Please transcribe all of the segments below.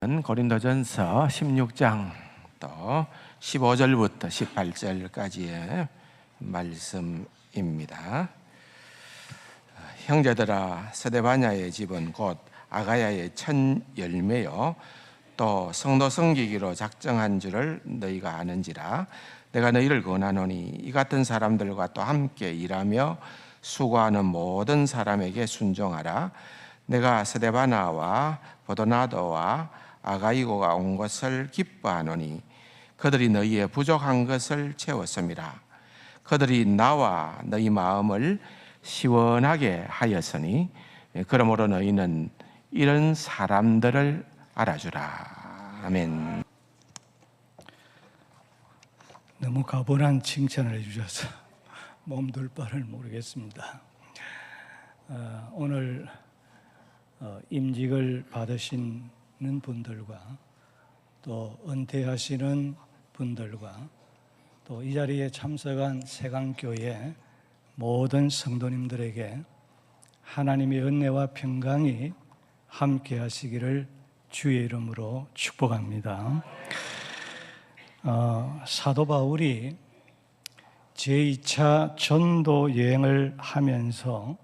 고린도전서 16장 또 15절부터 18절까지의 말씀입니다. 형제들아, 스데바냐의 집은 곧 아가야의 첫 열매요 또 성도 섬기기로 작정한 줄을 너희가 아는지라. 내가 너희를 권하노니 이 같은 사람들과 또 함께 일하며 수고하는 모든 사람에게 순종하라. 내가 스데바나와 보도나도와 아가이고가 온 것을 기뻐하노니 그들이 너희의 부족한 것을 채웠음이라. 그들이 나와 너희 마음을 시원하게 하였으니 그러므로 너희는 이런 사람들을 알아주라. 아멘. 너무 가분한 칭찬을 해주셔서 몸둘 바를 모르겠습니다. 오늘 임직을 받으시는 분들과 또 은퇴하시는 분들과 또 이 자리에 참석한 세강교회 모든 성도님들에게 하나님의 은혜와 평강이 함께 하시기를 주의 이름으로 축복합니다. 사도 바울이 제2차 전도 여행을 하면서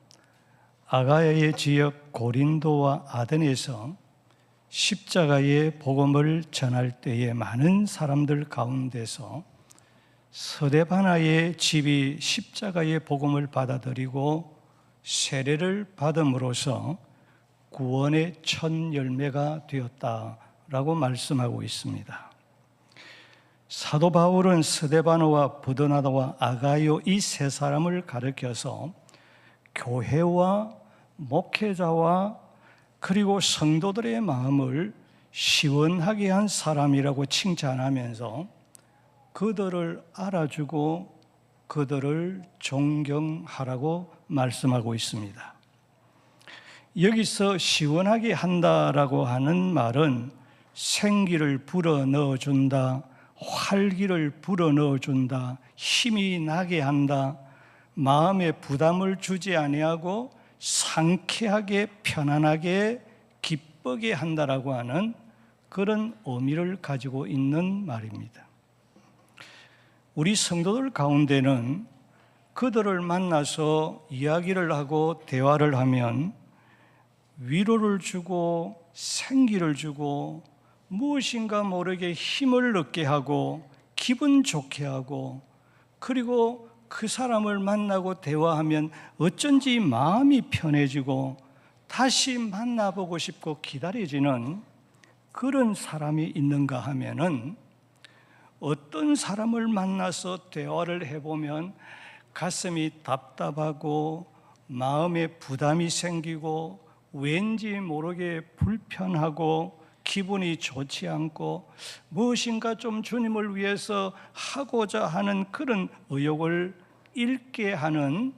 아가야의 지역 고린도와 아덴에서 십자가의 복음을 전할 때에 많은 사람들 가운데서 스데바나의 집이 십자가의 복음을 받아들이고 세례를 받음으로써 구원의 첫 열매가 되었다라고 말씀하고 있습니다. 사도 바울은 스데바나와 보드나다와 아가요 이 세 사람을 가르쳐서 교회와 목회자와 그리고 성도들의 마음을 시원하게 한 사람이라고 칭찬하면서 그들을 알아주고 그들을 존경하라고 말씀하고 있습니다. 여기서 시원하게 한다라고 하는 말은 생기를 불어넣어준다, 활기를 불어넣어준다, 힘이 나게 한다, 마음에 부담을 주지 아니하고 상쾌하게 편안하게 기쁘게 한다라고 하는 그런 의미를 가지고 있는 말입니다. 우리 성도들 가운데는 그들을 만나서 이야기를 하고 대화를 하면 위로를 주고 생기를 주고 무엇인가 모르게 힘을 얻게 하고 기분 좋게 하고 그리고 그 사람을 만나고 대화하면 어쩐지 마음이 편해지고 다시 만나보고 싶고 기다려지는 그런 사람이 있는가 하면은 어떤 사람을 만나서 대화를 해보면 가슴이 답답하고 마음에 부담이 생기고 왠지 모르게 불편하고 기분이 좋지 않고 무엇인가 좀 주님을 위해서 하고자 하는 그런 의욕을 잃게 하는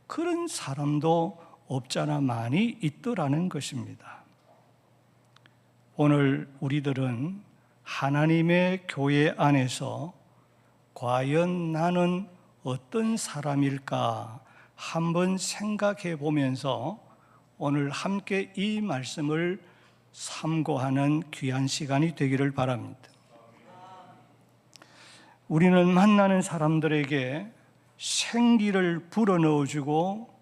그런 사람도 없잖아 많이 있더라는 것입니다. 오늘 우리들은 하나님의 교회 안에서 과연 나는 어떤 사람일까 한번 생각해 보면서 오늘 함께 이 말씀을 참고하는 귀한 시간이 되기를 바랍니다. 우리는 만나는 사람들에게 생기를 불어넣어주고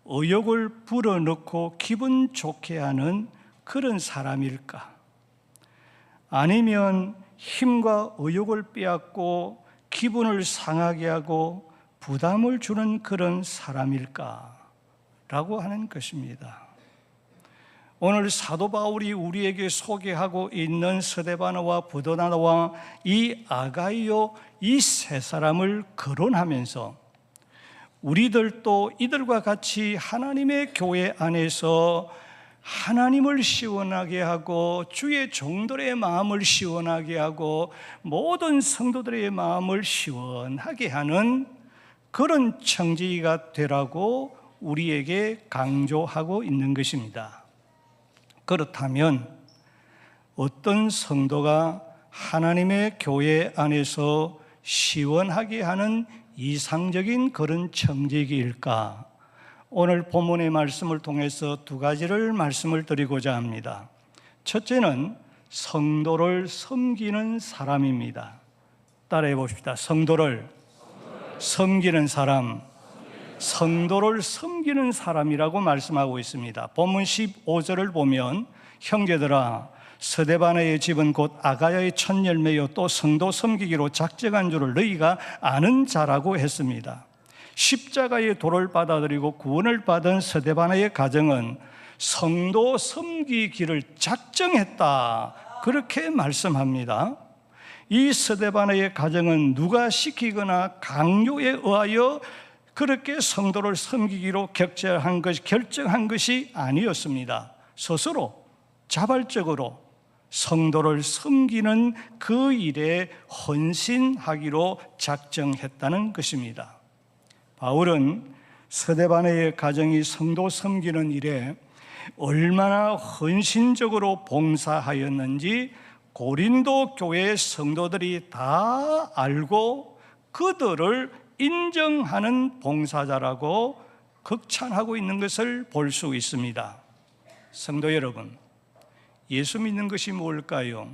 의욕을 불어넣고 기분 좋게 하는 그런 사람일까? 아니면 힘과 의욕을 빼앗고 기분을 상하게 하고 부담을 주는 그런 사람일까? 라고 하는 것입니다. 오늘 사도 바울이 우리에게 소개하고 있는 스데바나와 보도나와 이 아가이오 이 세 사람을 거론하면서 우리들도 이들과 같이 하나님의 교회 안에서 하나님을 시원하게 하고 주의 종들의 마음을 시원하게 하고 모든 성도들의 마음을 시원하게 하는 그런 청지기가 되라고 우리에게 강조하고 있는 것입니다. 그렇다면 어떤 성도가 하나님의 교회 안에서 시원하게 하는 이상적인 그런 청지기일까? 오늘 본문의 말씀을 통해서 두 가지를 말씀을 드리고자 합니다. 첫째는 성도를 섬기는 사람입니다. 따라해 봅시다. 성도를 섬기는 사람, 성도를 섬기는 사람이라고 말씀하고 있습니다. 본문 15절을 보면 형제들아 스데바나의 집은 곧 아가야의 첫 열매요 또 성도 섬기기로 작정한 줄을 너희가 아는 자라고 했습니다. 십자가의 도를 받아들이고 구원을 받은 스데바나의 가정은 성도 섬기기를 작정했다, 그렇게 말씀합니다. 이 스데바나의 가정은 누가 시키거나 강요에 의하여 그렇게 성도를 섬기기로 결정한 것이 아니었습니다. 스스로 자발적으로 성도를 섬기는 그 일에 헌신하기로 작정했다는 것입니다. 바울은 스데바나의 가정이 성도 섬기는 일에 얼마나 헌신적으로 봉사하였는지 고린도 교회의 성도들이 다 알고 그들을 인정하는 봉사자라고 극찬하고 있는 것을 볼 수 있습니다. 성도 여러분, 예수 믿는 것이 뭘까요?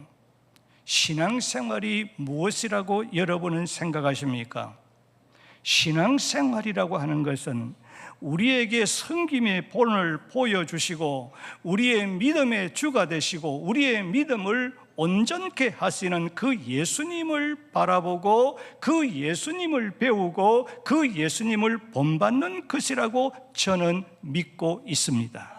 신앙생활이 무엇이라고 여러분은 생각하십니까? 신앙생활이라고 하는 것은 우리에게 섬김의 본을 보여주시고 우리의 믿음의 주가 되시고 우리의 믿음을 온전케 하시는 그 예수님을 바라보고 그 예수님을 배우고 그 예수님을 본받는 것이라고 저는 믿고 있습니다.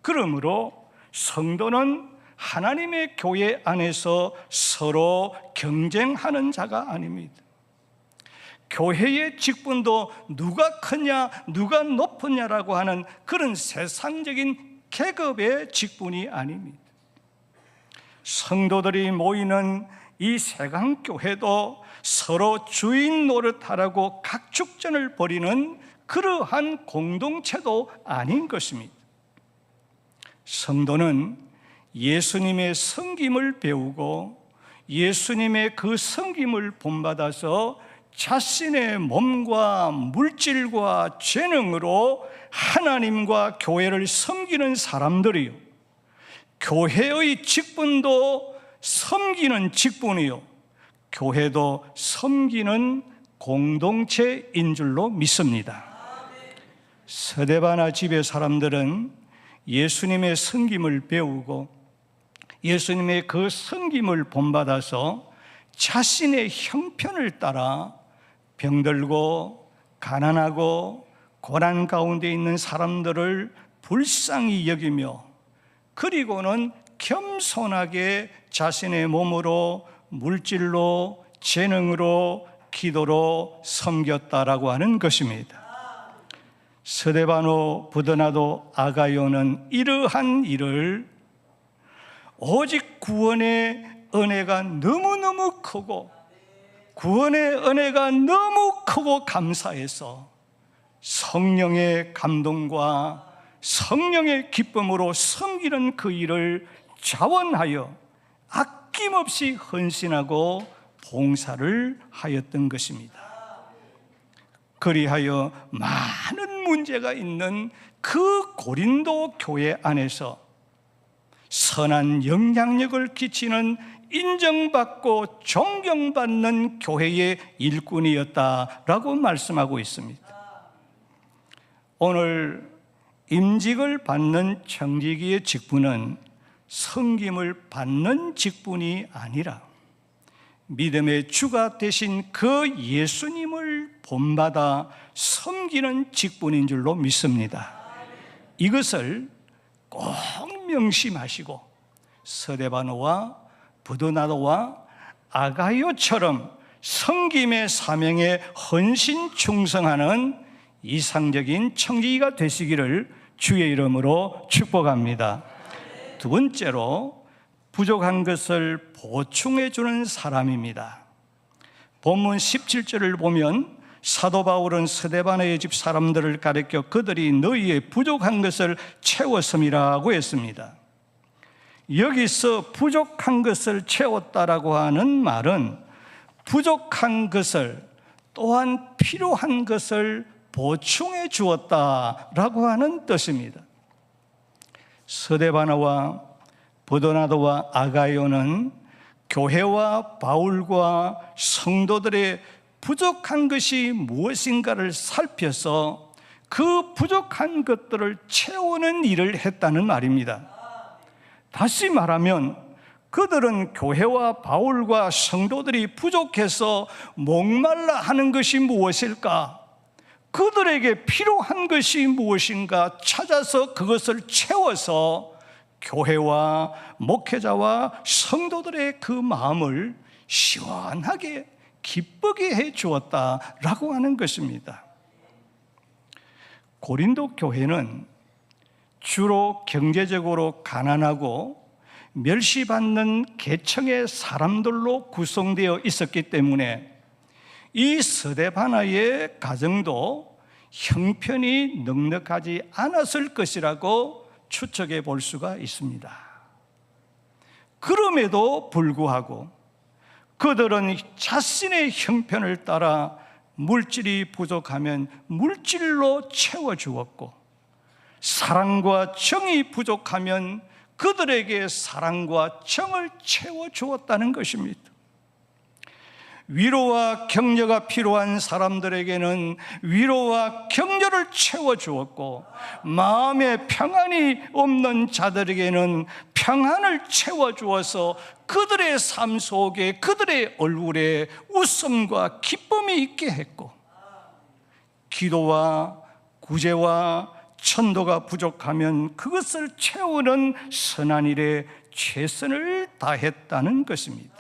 그러므로 성도는 하나님의 교회 안에서 서로 경쟁하는 자가 아닙니다. 교회의 직분도 누가 크냐 누가 높으냐라고 하는 그런 세상적인 계급의 직분이 아닙니다. 성도들이 모이는 이 세강교회도 서로 주인 노릇하라고 각축전을 벌이는 그러한 공동체도 아닌 것입니다. 성도는 예수님의 섬김을 배우고 예수님의 그 섬김을 본받아서 자신의 몸과 물질과 재능으로 하나님과 교회를 섬기는 사람들이요, 교회의 직분도 섬기는 직분이요, 교회도 섬기는 공동체인 줄로 믿습니다. 스데바나 집의 사람들은 예수님의 섬김을 배우고 예수님의 그 섬김을 본받아서 자신의 형편을 따라 병들고 가난하고 고난 가운데 있는 사람들을 불쌍히 여기며 그리고는 겸손하게 자신의 몸으로 물질로 재능으로 기도로 섬겼다라고 하는 것입니다. 스데바노, 부드나도, 아가요는 이러한 일을 오직 구원의 은혜가 너무너무 크고 구원의 은혜가 너무 크고 감사해서 성령의 감동과 성령의 기쁨으로 섬기는 그 일을 자원하여 아낌없이 헌신하고 봉사를 하였던 것입니다. 그리하여 많은 문제가 있는 그 고린도 교회 안에서 선한 영향력을 끼치는 인정받고 존경받는 교회의 일꾼이었다라고 말씀하고 있습니다. 오늘 임직을 받는 청지기의 직분은 섬김을 받는 직분이 아니라 믿음의 주가 되신 그 예수님을 본받아 섬기는 직분인 줄로 믿습니다. 이것을 꼭 명심하시고 스데바노와 부드나도와 아가요처럼 섬김의 사명에 헌신 충성하는 이상적인 청지기가 되시기를 주의 이름으로 축복합니다. 두 번째로 부족한 것을 보충해 주는 사람입니다. 본문 17절을 보면 사도 바울은 스데바나의 집 사람들을 가리켜 그들이 너희의 부족한 것을 채웠음이라고 했습니다. 여기서 부족한 것을 채웠다라고 하는 말은 부족한 것을 또한 필요한 것을 보충해 주었다라고 하는 뜻입니다. 스데바나와 버도나도와 아가이오는 교회와 바울과 성도들의 부족한 것이 무엇인가를 살펴서 그 부족한 것들을 채우는 일을 했다는 말입니다. 다시 말하면 그들은 교회와 바울과 성도들이 부족해서 목말라 하는 것이 무엇일까? 그들에게 필요한 것이 무엇인가 찾아서 그것을 채워서 교회와 목회자와 성도들의 그 마음을 시원하게 기쁘게 해 주었다라고 하는 것입니다. 고린도 교회는 주로 경제적으로 가난하고 멸시받는 계층의 사람들로 구성되어 있었기 때문에 이 스데바나의 가정도 형편이 넉넉하지 않았을 것이라고 추측해 볼 수가 있습니다. 그럼에도 불구하고 그들은 자신의 형편을 따라 물질이 부족하면 물질로 채워주었고, 사랑과 정이 부족하면 그들에게 사랑과 정을 채워주었다는 것입니다. 위로와 격려가 필요한 사람들에게는 위로와 격려를 채워주었고, 마음에 평안이 없는 자들에게는 평안을 채워주어서 그들의 삶 속에, 그들의 얼굴에 웃음과 기쁨이 있게 했고, 기도와 구제와 천도가 부족하면 그것을 채우는 선한 일에 최선을 다했다는 것입니다.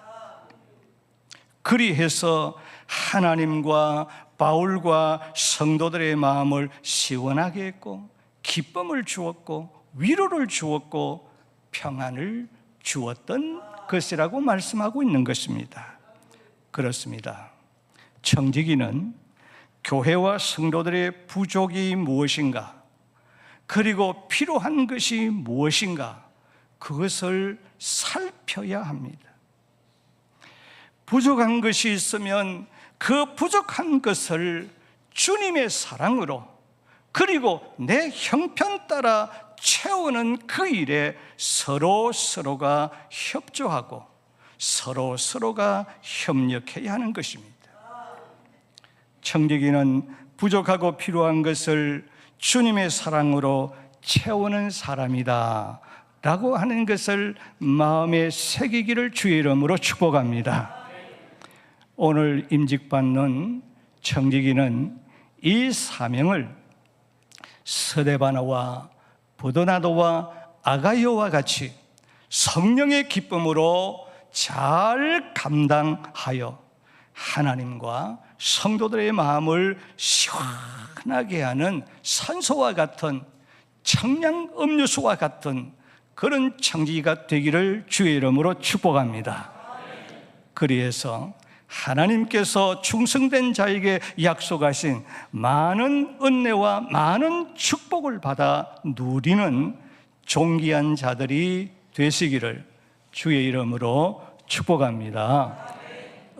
그리해서 하나님과 바울과 성도들의 마음을 시원하게 했고, 기쁨을 주었고, 위로를 주었고, 평안을 주었던 것이라고 말씀하고 있는 것입니다. 그렇습니다. 청지기는 교회와 성도들의 부족이 무엇인가, 그리고 필요한 것이 무엇인가, 그것을 살펴야 합니다. 부족한 것이 있으면 그 부족한 것을 주님의 사랑으로, 그리고 내 형편 따라 채우는 그 일에 서로가 협조하고 서로가 협력해야 하는 것입니다. 청지기는 부족하고 필요한 것을 주님의 사랑으로 채우는 사람이다 라고 하는 것을 마음에 새기기를 주의 이름으로 축복합니다. 오늘 임직받는 청지기는 이 사명을 스데바나와 버도나도와 아가이오와 같이 성령의 기쁨으로 잘 감당하여 하나님과 성도들의 마음을 시원하게 하는 산소와 같은, 청량 음료수와 같은 그런 청지기가 되기를 주의 이름으로 축복합니다. 그리해서 하나님께서 충성된 자에게 약속하신 많은 은혜와 많은 축복을 받아 누리는 존귀한 자들이 되시기를 주의 이름으로 축복합니다.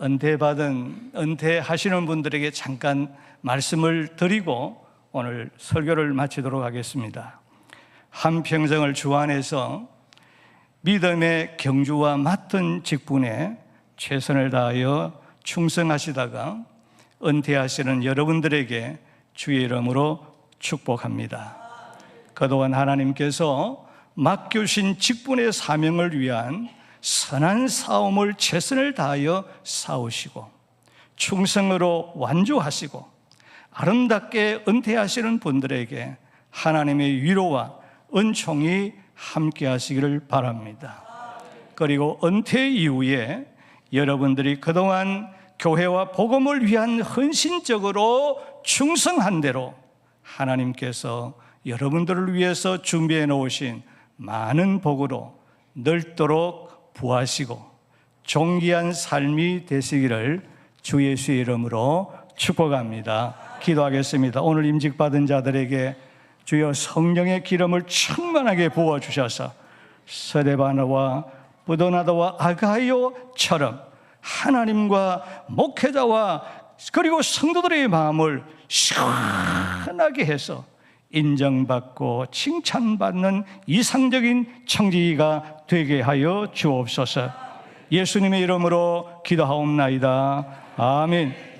은퇴하시는 분들에게 잠깐 말씀을 드리고 오늘 설교를 마치도록 하겠습니다. 한평생을 주 안에서 믿음의 경주와 맡은 직분에 최선을 다하여 충성하시다가 은퇴하시는 여러분들에게 주의 이름으로 축복합니다. 그동안 하나님께서 맡겨주신 직분의 사명을 위한 선한 싸움을 최선을 다하여 싸우시고 충성으로 완주하시고 아름답게 은퇴하시는 분들에게 하나님의 위로와 은총이 함께 하시기를 바랍니다. 그리고 은퇴 이후에 여러분들이 그동안 교회와 복음을 위한 헌신적으로 충성한 대로 하나님께서 여러분들을 위해서 준비해 놓으신 많은 복으로 넓도록 부하시고 존귀한 삶이 되시기를 주 예수의 이름으로 축복합니다. 기도하겠습니다. 오늘 임직받은 자들에게 주여 성령의 기름을 충만하게 부어주셔서 스데바나와 버도나도와 아가이오처럼 하나님과 목회자와 그리고 성도들의 마음을 시원하게 해서 인정받고 칭찬받는 이상적인 청지기가 되게 하여 주옵소서. 예수님의 이름으로 기도하옵나이다. 아멘.